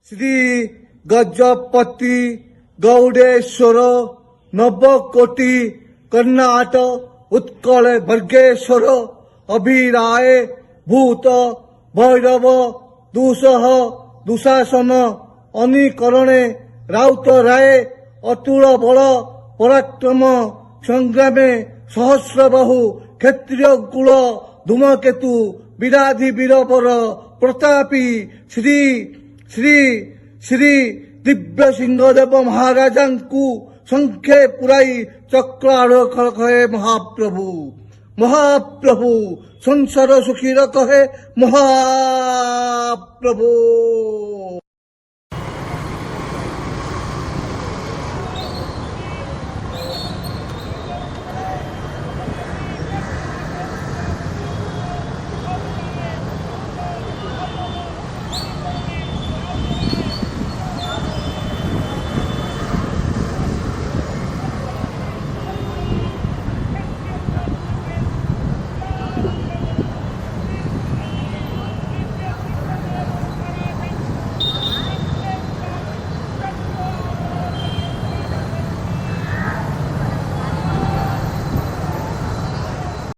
শ্রী গজপতি গৌড়েশ্বর নবকোটি কর্ণাট উৎকল বর্গেশ্বর অভিরায় ভূত ভৈরব দুঃসহ দুঃশাসন অনিকরণে রাউত রায় অতুল বল পরাক্রম সংগ্রামে সহস্রবাহু ক্ষত্রিয় কুল ধূমকেতু বিরাধি বীরবর প্রতাপী শ্রী শ্রী শ্রী দিব্য সিংহদেব মহারাজাঙ্কু সংখ্যে পুরাই চক্র আরোহ কহে মহাপ্রভু মহাপ্রভু সংসার সুখীর কহে মহাপ্রভু।